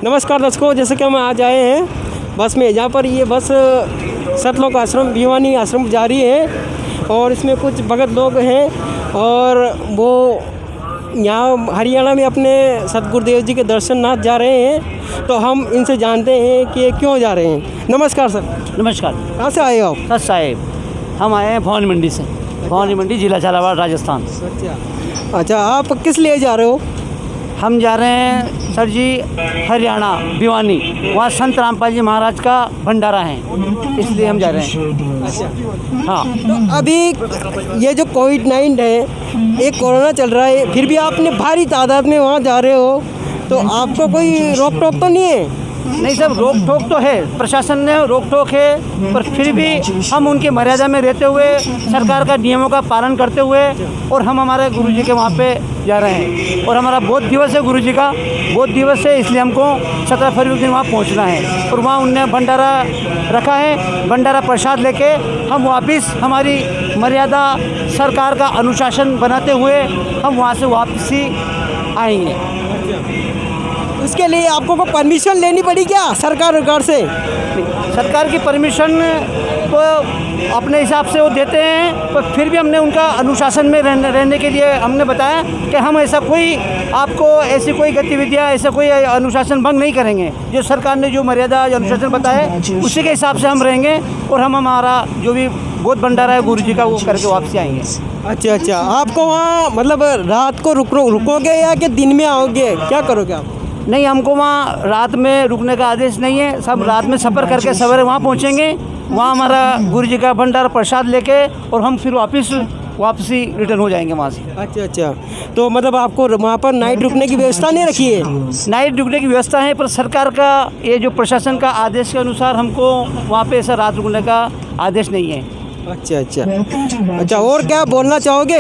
नमस्कार दर्शकों, जैसे कि हम आज आए हैं बस में, जहाँ पर ये बस सतलोक आश्रम भिवानी आश्रम जा रही है और इसमें कुछ भगत लोग हैं और वो यहाँ हरियाणा में अपने सतगुरुदेव जी के दर्शननाथ जा रहे हैं। तो हम इनसे जानते हैं कि ये क्यों जा रहे हैं। नमस्कार सर। नमस्कार। कहाँ से आए हो आप? सर साहेब, हम आए हैं भवानी मंडी से। भवानी मंडी, जिला झालावाड़, राजस्थान। अच्छा, आप किस लिए जा रहे हो? हम जा रहे हैं सर जी हरियाणा भिवानी, वहाँ संत रामपाल जी महाराज का भंडारा है, इसलिए हम जा रहे हैं। अच्छा, हाँ। तो अभी ये जो कोविड-19 है, एक कोरोना चल रहा है, फिर भी आपने भारी तादाद में वहाँ जा रहे हो, तो आपको कोई रोक टोक तो नहीं है? नहीं सर, रोक टोक तो है, प्रशासन ने रोक टोक है, पर फिर भी हम उनकी मर्यादा में रहते हुए, सरकार का नियमों का पालन करते हुए, और हम हमारे गुरुजी के वहाँ पे जा रहे हैं। और हमारा बोध दिवस है गुरुजी का, बोध दिवस है, इसलिए हमको 17 फरवरी को वहाँ पहुँचना है। और वहाँ उनने भंडारा रखा है, भंडारा प्रसाद लेके हम वापस हमारी मर्यादा, सरकार का अनुशासन बनाते हुए हम वहाँ से वापसी आएंगे। उसके लिए आपको को परमिशन लेनी पड़ी क्या सरकार से? सरकार की परमिशन तो अपने हिसाब से वो देते हैं, पर फिर भी हमने उनका अनुशासन में रहने के लिए हमने बताया कि हम ऐसा कोई आपको ऐसी कोई गतिविधियाँ, ऐसा कोई अनुशासन भंग नहीं करेंगे। जो सरकार ने जो मर्यादा, जो अनुशासन बताया है, उसी के हिसाब से हम रहेंगे और हम हमारा जो भी बोध भंडारा है गुरुजी का, वो करके वापसी आएंगे। अच्छा, आपको वहाँ मतलब रात को रुकोगे या कि दिन में आओगे, क्या करोगे आप? नहीं, हमको वहाँ रात में रुकने का आदेश नहीं है। सब रात में सफ़र करके सवेरे वहाँ पहुँचेंगे, वहाँ हमारा गुरुजी का भंडारा प्रसाद लेके और हम फिर वापसी रिटर्न हो जाएंगे वहाँ से। अच्छा, तो मतलब आपको वहाँ पर नाइट रुकने की व्यवस्था नहीं रखी है? नाइट रुकने की व्यवस्था है, पर सरकार का ये जो प्रशासन का आदेश के अनुसार हमको वहाँ पे ऐसा रात रुकने का आदेश नहीं है। अच्छा, और क्या बोलना चाहोगे?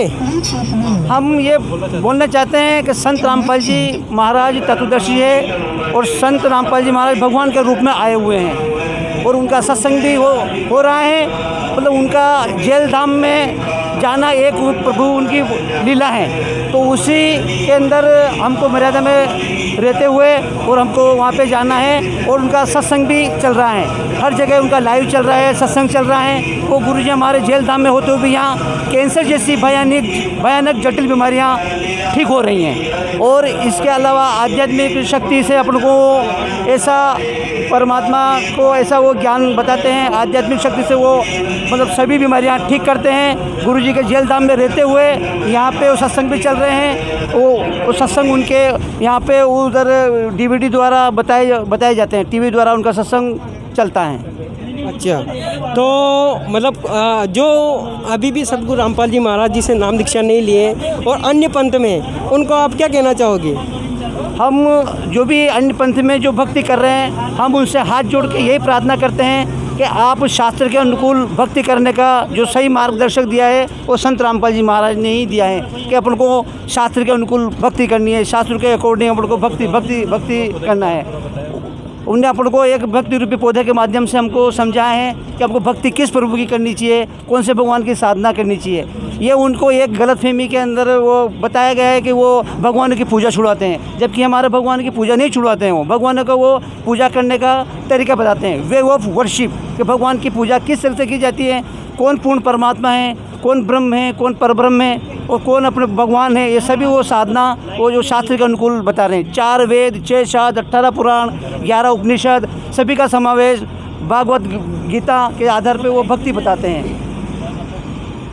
हम ये बोलना चाहते हैं कि संत रामपाल जी महाराज तत्वदर्शी है और संत रामपाल जी महाराज भगवान के रूप में आए हुए हैं और उनका सत्संग भी हो रहा है। मतलब उनका जेल धाम में जाना एक प्रभु उनकी लीला है, तो उसी के अंदर हमको मर्यादा में रहते हुए और हमको वहाँ पे जाना है। और उनका सत्संग भी चल रहा है, हर जगह उनका लाइव चल रहा है, सत्संग चल रहा है। वो गुरुजी हमारे जेल धाम में होते हुए भी यहाँ कैंसर जैसी भयानक जटिल बीमारियाँ ठीक हो रही हैं। और इसके अलावा आध्यात्मिक शक्ति से अपन को ऐसा परमात्मा को ऐसा वो ज्ञान बताते हैं, आध्यात्मिक शक्ति से वो मतलब सभी बीमारियाँ ठीक करते हैं। गुरुजी के जेल धाम में रहते हुए यहाँ पे वो सत्संग भी चल रहे हैं। वो सत्संग उनके यहाँ पे उधर DVD द्वारा बताए जाते हैं, TV द्वारा उनका सत्संग चलता है। अच्छा, तो मतलब जो अभी भी सतगुरु रामपाल जी महाराज जी से नाम दीक्षा नहीं लिए और अन्य पंथ में, उनको आप क्या कहना चाहोगे? हम जो भी अन्य पंथ में जो भक्ति कर रहे हैं, हम उनसे हाथ जोड़ के यही प्रार्थना करते हैं कि आप शास्त्र के अनुकूल भक्ति करने का जो सही मार्गदर्शक दिया है, वो संत रामपाल जी महाराज ने ही दिया है कि अपन को शास्त्र के अनुकूल भक्ति करनी है, शास्त्र के अकॉर्डिंग अपन को भक्ति करना है। उन्हें अपन को एक भक्ति रूपी पौधे के माध्यम से हमको समझाया है कि आपको भक्ति किस प्रभु की करनी चाहिए, कौन से भगवान की साधना करनी चाहिए। ये उनको एक गलतफहमी के अंदर वो बताया गया है कि वो भगवान की पूजा छुड़वाते हैं, जबकि हमारे भगवान की पूजा नहीं छुड़वाते हैं। वो भगवान का वो पूजा करने का तरीका बताते हैं, वे ऑफ वर्शिप, कि भगवान की पूजा किस तरह से की जाती है, कौन पूर्ण परमात्मा है, कौन ब्रह्म है, कौन परब्रह्म है और कौन अपने भगवान है। ये सभी वो साधना वो जो शास्त्र के अनुकूल बता रहे हैं। 4 वेद, 6 शास्त्र, 18 पुराण, 11 उपनिषद, सभी का समावेश भागवत गीता के आधार पे वो भक्ति बताते हैं।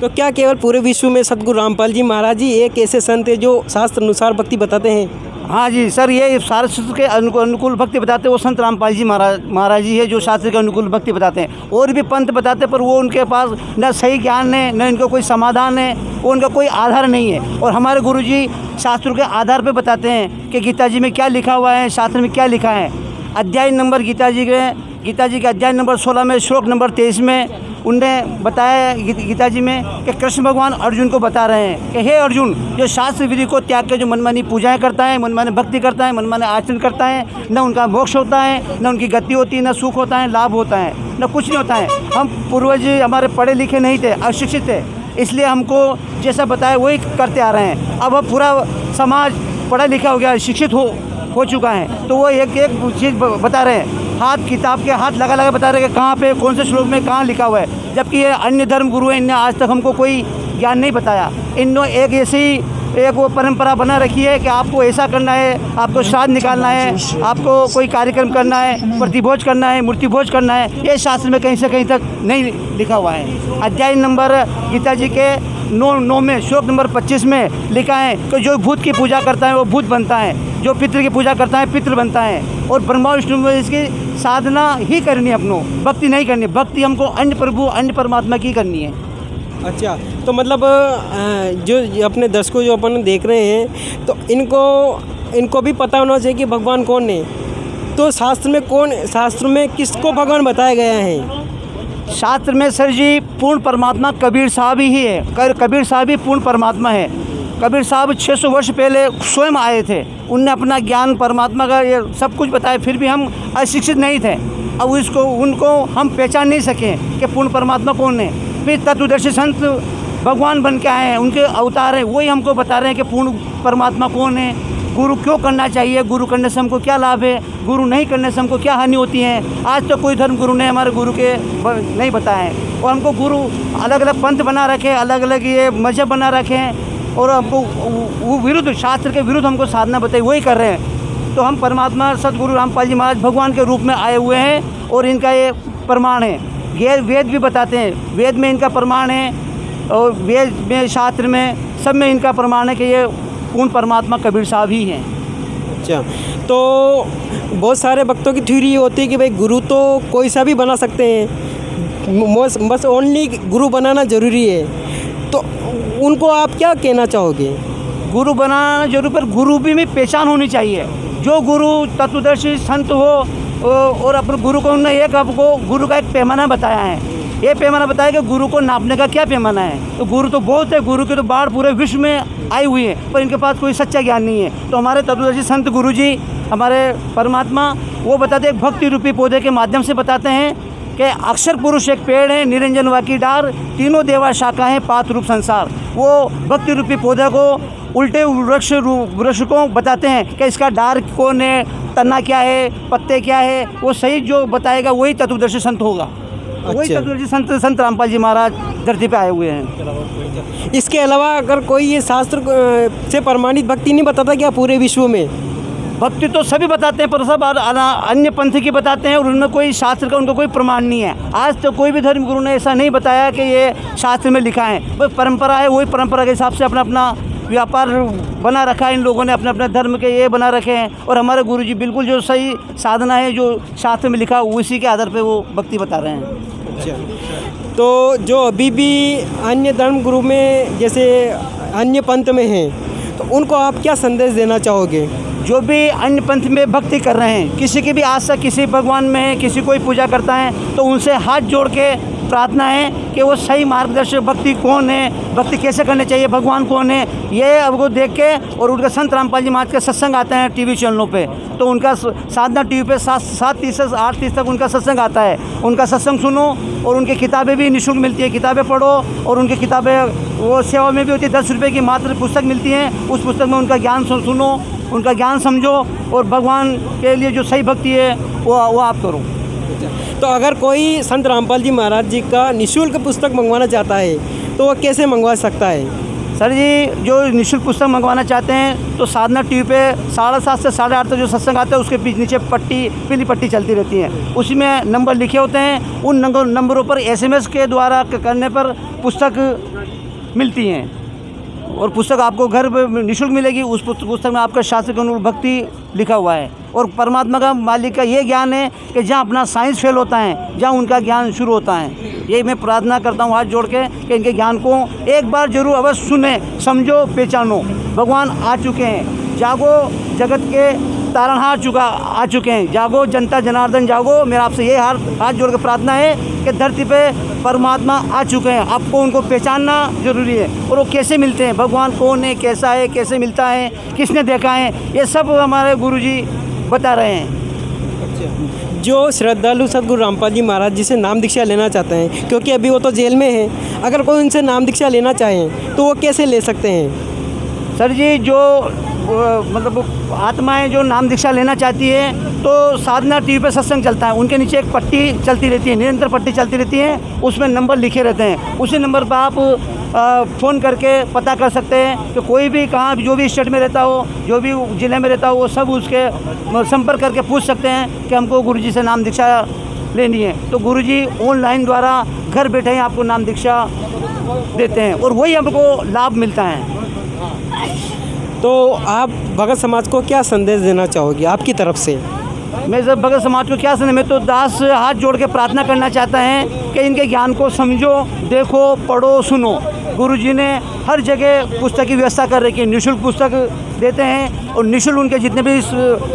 तो क्या केवल पूरे विश्व में सतगुरु रामपाल जी महाराज जी एक ऐसे संत है जो शास्त्र अनुसार भक्ति बताते हैं? हाँ जी सर, ये शास्त्र के अनुकूल भक्ति बताते हैं वो संत रामपाल जी महाराज जी है जो शास्त्र के अनुकूल भक्ति बताते हैं। और भी पंथ बताते हैं, पर वो उनके पास न सही ज्ञान है, न इनको कोई समाधान है, वो उनका कोई आधार नहीं है। और हमारे गुरुजी शास्त्रों के आधार पर बताते हैं कि गीता जी में क्या लिखा हुआ है, शास्त्र में क्या लिखा है। अध्याय नंबर गीता जी के अध्याय नंबर 16 में श्लोक नंबर 23 में उनने बताया गीता जी में कि कृष्ण भगवान अर्जुन को बता रहे हैं कि हे अर्जुन, जो शास्त्र विधि को त्याग के जो मनमानी पूजाएं करता है, मनमानी भक्ति करता है, मनमानी आचरण करता है, न उनका मोक्ष होता है, न उनकी गति होती है, न सुख होता है, लाभ होता है, न कुछ नहीं होता है। हम पूर्वज हमारे पढ़े लिखे नहीं थे, अशिक्षित थे, इसलिए हमको जैसा बताया वही करते आ रहे हैं। अब पूरा समाज पढ़ा लिखा हो गया, शिक्षित हो चुका है। तो वो एक एक चीज़ बता रहे हैं, हाथ किताब के हाथ लगा लगा बता रहे हैं कि कहाँ पे कौन से श्लोक में कहाँ लिखा हुआ है। जबकि ये अन्य धर्म गुरु हैं, इनने आज तक हमको कोई ज्ञान नहीं बताया। इन्होंने एक ऐसी एक वो परंपरा बना रखी है कि आपको ऐसा करना है, आपको श्राद्ध निकालना है, आपको कोई कार्यक्रम करना है, प्रतिभोज करना है, मूर्तिभोज करना है। ये शास्त्र में कहीं से कहीं तक नहीं लिखा हुआ है। अध्याय नंबर गीता जी के 9 में श्लोक नंबर 25 में लिखा है कि जो भूत की पूजा करता है वो भूत बनता है, जो पितृ की पूजा करता है पितृ बनता है। और ब्रह्मा विष्णु में इसकी साधना ही करनी है, अपनों भक्ति नहीं करनी। भक्ति हमको अन्य प्रभु अन्य परमात्मा की करनी है। अच्छा, तो मतलब जो अपने दर्शकों जो अपन देख रहे हैं, तो इनको भी पता होना चाहिए कि भगवान कौन है। तो शास्त्र में किसको भगवान बताया गया है? शास्त्र में सर जी पूर्ण परमात्मा कबीर साहब ही है। कबीर साहब ही पूर्ण परमात्मा है। कबीर साहब 600 वर्ष पहले स्वयं आए थे। उनने अपना ज्ञान परमात्मा का ये सब कुछ बताया, फिर भी हम अशिक्षित नहीं थे। अब उनको हम पहचान नहीं सके कि पूर्ण परमात्मा कौन है। फिर तत्वदर्शी संत भगवान बन के आए हैं, उनके अवतार हैं, वही हमको बता रहे हैं कि पूर्ण परमात्मा कौन है, गुरु क्यों करना चाहिए, गुरु करने से हमको क्या लाभ है, गुरु नहीं करने से हमको क्या हानि होती है। आज तक कोई धर्म गुरु ने हमारे गुरु के नहीं बताए हैं। और हमको गुरु अलग अलग पंथ बना रखे, अलग अलग ये मजहब बना रखे हैं, और हमको वो विरुद्ध, शास्त्र के विरुद्ध हमको साधना बताई, वही कर रहे हैं। तो हम परमात्मा सतगुरु रामपाल जी महाराज भगवान के रूप में आए हुए हैं, और इनका ये प्रमाण है। वेद भी बताते हैं, वेद में इनका प्रमाण है, और वेद में शास्त्र में सब में इनका प्रमाण है कि ये पूर्ण परमात्मा कबीर साहब ही हैं। अच्छा, तो बहुत सारे भक्तों की थ्योरी होती है कि भाई गुरु तो कोई सा भी बना सकते हैं, बस ओनली गुरु बनाना ज़रूरी है। तो उनको आप क्या कहना चाहोगे? गुरु बनाना जरूर, पर गुरु भी में पहचान होनी चाहिए। जो गुरु तत्वदर्शी संत हो, और अपने गुरु को उन्होंने एक आपको गुरु का एक पैमाना बताया है। ये पैमाना बताया कि गुरु को नापने का क्या पैमाना है। तो गुरु तो बहुत है, गुरु की तो बाढ़ पूरे विश्व में आई हुई है, पर इनके पास कोई सच्चा ज्ञान नहीं है। तो हमारे तत्वदर्शी संत गुरु जी, हमारे परमात्मा, वो बताते हैं, भक्ति रूपी पौधे के माध्यम से बताते हैं कि अक्षर पुरुष एक पेड़ है, निरंजन वाकी डार, तीनों देवा शाखा है, पात रूप संसार। वो भक्ति रूपी पौधे को उल्टे वृक्ष को बताते हैं कि इसका डार कौन है, तना क्या है, पत्ते क्या है। वो सही जो बताएगा वही तत्वदर्शी संत होगा। अच्छा। वही तत्वदर्शी संत रामपाल जी महाराज धरती पे आए हुए हैं। इसके अलावा अगर कोई ये शास्त्र से प्रमाणित भक्ति नहीं बताता क्या पूरे विश्व में? भक्ति तो सभी बताते हैं, पर सब अन्य पंथ की बताते हैं, और उनमें कोई शास्त्र का उनका कोई प्रमाण नहीं है। आज तो कोई भी धर्म गुरु ने ऐसा नहीं बताया कि ये शास्त्र में लिखा है। वही परंपरा है, वही परंपरा के हिसाब से अपना अपना व्यापार बना रखा है। इन लोगों ने अपने अपने धर्म के ये बना रखे हैं, और हमारे गुरु जी बिल्कुल जो सही साधना है, जो शास्त्र में लिखा, उसी के आधार पे वो भक्ति बता रहे हैं। अच्छा, तो जो अभी भी अन्य धर्म गुरु में, जैसे अन्य पंथ में हैं, तो उनको आप क्या संदेश देना चाहोगे? जो भी अन्य पंथ में भक्ति कर रहे हैं, किसी की भी आस्था किसी भगवान में है, किसी कोई पूजा करता है, तो उनसे हाथ जोड़ के प्रार्थना है कि वो सही मार्गदर्शक भक्ति कौन है, भक्ति कैसे करनी चाहिए, भगवान कौन है, ये अब को देख के। और उनका संत रामपाल जी महाराज के सत्संग आते हैं टीवी चैनलों पे, तो उनका साधना टीवी पे 7:30 से 8:30 तक उनका सत्संग आता है। उनका सत्संग सुनो, और उनकी किताबें भी निःशुल्क मिलती है, किताबें पढ़ो। और उनकी किताबें वो सेवा में भी होती है, 10 रुपये की मात्र पुस्तक मिलती है। उस पुस्तक में उनका ज्ञान सुनो, उनका ज्ञान समझो, और भगवान के लिए जो सही भक्ति है वो आप करो। तो अगर कोई संत रामपाल जी महाराज जी का निःशुल्क पुस्तक मंगवाना चाहता है, तो वो कैसे मंगवा सकता है? सर जी, जो निःशुल्क पुस्तक मंगवाना चाहते हैं, तो साधना टीवी पे 7:30 से 8:30 तक जो सत्संग आता है, उसके नीचे पीली पट्टी चलती रहती है, उसी में नंबर लिखे होते हैं। उन नंबरों पर SMS के द्वारा करने पर पुस्तक मिलती हैं, और पुस्तक आपको घर पर निःशुल्क मिलेगी। उस पुस्तक में आपका शास्त्र के अनुरूप भक्ति लिखा हुआ है। और परमात्मा का, मालिक का ये ज्ञान है कि जहाँ अपना साइंस फेल होता है, जहाँ उनका ज्ञान शुरू होता है। ये मैं प्रार्थना करता हूँ हाथ जोड़ के कि इनके ज्ञान को एक बार जरूर अवश्य सुने, समझो, पहचानो। भगवान आ चुके हैं, जागो, जगत के तारणहार आ चुके हैं, जागो जनता जनार्दन जागो। मेरा आपसे ये हाथ जोड़ के प्रार्थना है कि धरती पे परमात्मा आ चुके हैं, आपको उनको पहचानना जरूरी है। और वो कैसे मिलते हैं, भगवान कौन है, कैसा है, कैसे मिलता है, किसने देखा है, ये सब हमारे गुरुजी बता रहे हैं। जो श्रद्धालु सतगुरु रामपाल जी महाराज जी से नाम दीक्षा लेना चाहते हैं, क्योंकि अभी वो तो जेल में हैं, अगर कोई उनसे नाम दीक्षा लेना चाहें तो वो कैसे ले सकते हैं? सर जी, जो मतलब आत्माएं जो नाम दीक्षा लेना चाहती है तो साधना टीवी पे सत्संग चलता है, उनके नीचे एक पट्टी चलती रहती है, निरंतर पट्टी चलती रहती है, उसमें नंबर लिखे रहते हैं। उसी नंबर पर आप फ़ोन करके पता कर सकते हैं कि कोई भी कहाँ जो भी स्टेट में रहता हो, जो भी ज़िले में रहता हो, वो सब उसके संपर्क करके पूछ सकते हैं कि हमको गुरुजी से नाम दीक्षा लेनी है। तो गुरुजी ऑनलाइन द्वारा घर बैठे ही आपको नाम दीक्षा देते हैं और वही हमको लाभ मिलता है। तो आप भगत समाज को क्या संदेश देना चाहोगे आपकी तरफ से? मैं जब भगत समाज को क्या सुने, मैं तो दास हाथ जोड़ के प्रार्थना करना चाहता है कि इनके ज्ञान को समझो, देखो, पढ़ो, सुनो। गुरुजी ने हर जगह पुस्तक की व्यवस्था कर रखी है, निःशुल्क पुस्तक देते हैं और निःशुल्क उनके जितने भी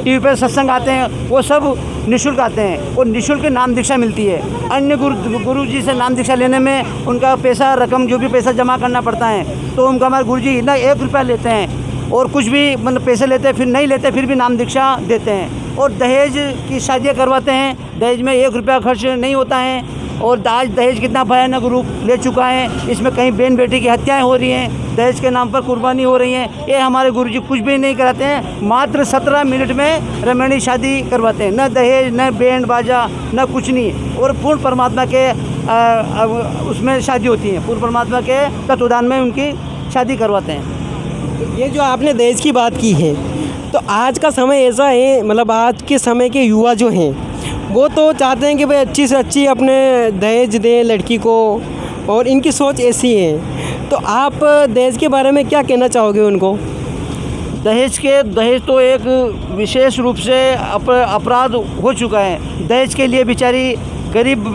टीवी पे सत्संग आते हैं वो सब निःशुल्क आते हैं और निःशुल्क नाम दीक्षा मिलती है। अन्य गुरुजी से नाम दीक्षा लेने में उनका पैसा रकम जो भी पैसा जमा करना पड़ता है, तो उनका हमारे गुरुजी ना 1 रुपया लेते हैं और कुछ भी मतलब पैसे लेते हैं, फिर नहीं लेते, फिर भी नाम दीक्षा देते हैं। और दहेज की शादियाँ करवाते हैं, दहेज में 1 रुपया खर्च नहीं होता है। और आज दहेज कितना भयानक रूप ले चुका है, इसमें कहीं बहन बेटी की हत्याएं हो रही हैं, दहेज के नाम पर कुर्बानी हो रही हैं। ये हमारे गुरुजी कुछ भी नहीं कराते हैं, मात्र 17 मिनट में रमणीय शादी करवाते हैं, न दहेज, न बैंड बाजा, न कुछ नहीं। और पूर्ण परमात्मा के उसमें शादी होती है, पूर्ण परमात्मा के तत्वदान में उनकी शादी करवाते हैं। ये जो आपने दहेज की बात की है, तो आज का समय ऐसा है, मतलब आज के समय के युवा जो हैं वो तो चाहते हैं कि भाई अच्छी से अच्छी अपने दहेज दें लड़की को, और इनकी सोच ऐसी है। तो आप दहेज के बारे में क्या कहना चाहोगे उनको? दहेज तो एक विशेष रूप से अपराध हो चुका है। दहेज के लिए बेचारी गरीब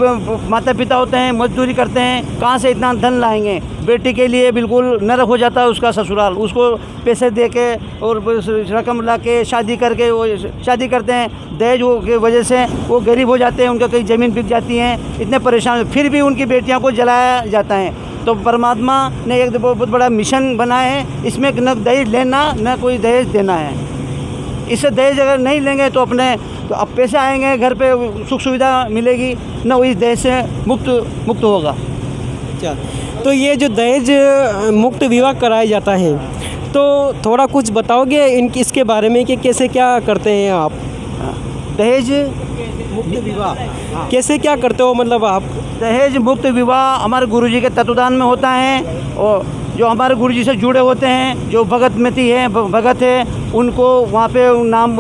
माता पिता होते हैं, मजदूरी करते हैं, कहाँ से इतना धन लाएंगे। बेटी के लिए बिल्कुल नरक हो जाता है उसका ससुराल, उसको पैसे दे के और रकम ला के शादी करके वो शादी करते हैं। दहेज की वजह से वो गरीब हो जाते हैं, उनका कई ज़मीन बिक जाती हैं, इतने परेशान, फिर भी उनकी बेटियों को जलाया जाता है। तो परमात्मा ने एक बहुत बड़ा मिशन बनाया है, इसमें न दहेज लेना न कोई दहेज देना है। इससे दहेज अगर नहीं लेंगे तो तो अब पैसे आएंगे, घर पे सुख सुविधा मिलेगी, न वो इस दहेज से मुक्त होगा। अच्छा, तो ये जो दहेज मुक्त विवाह कराया जाता है, तो थोड़ा कुछ बताओगे इसके बारे में कि कैसे क्या करते हैं आप? दहेज मुक्त विवाह कैसे क्या करते हो, मतलब आप? दहेज मुक्त विवाह हमारे गुरुजी के तत्वदान में होता है, और जो हमारे गुरुजी से जुड़े होते हैं, जो भगत भगत है, उनको वहाँ पे नाम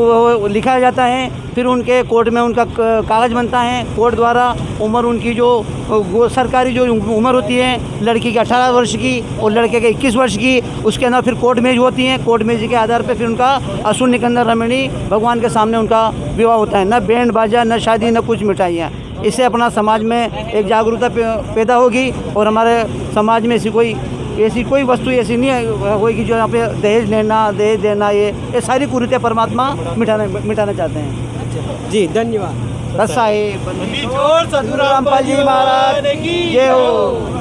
लिखा जाता है। फिर उनके कोर्ट में उनका कागज़ बनता है, कोर्ट द्वारा उम्र उनकी जो वो सरकारी जो उम्र होती है, लड़की की 18 वर्ष की और लड़के के 21 वर्ष की, उसके अंदर फिर कोर्ट मैरिज होती हैं। कोर्ट मैरिज के आधार पर फिर उनका असुर निकंदर रमणी भगवान के सामने उनका विवाह होता है। न बैंड बाजा, न शादी, न कुछ मिठाइयाँ। इससे अपना समाज में एक जागरूकता पैदा होगी और हमारे समाज में ऐसी कोई वस्तु ऐसी नहीं होगी जो यहाँ पे दहेज लेना, दहेज देना, ये सारी कुरीतियाँ परमात्मा मिटाना चाहते हैं। जी, धन्यवाद। सदगुरु रामपाल जी महाराज की जय हो।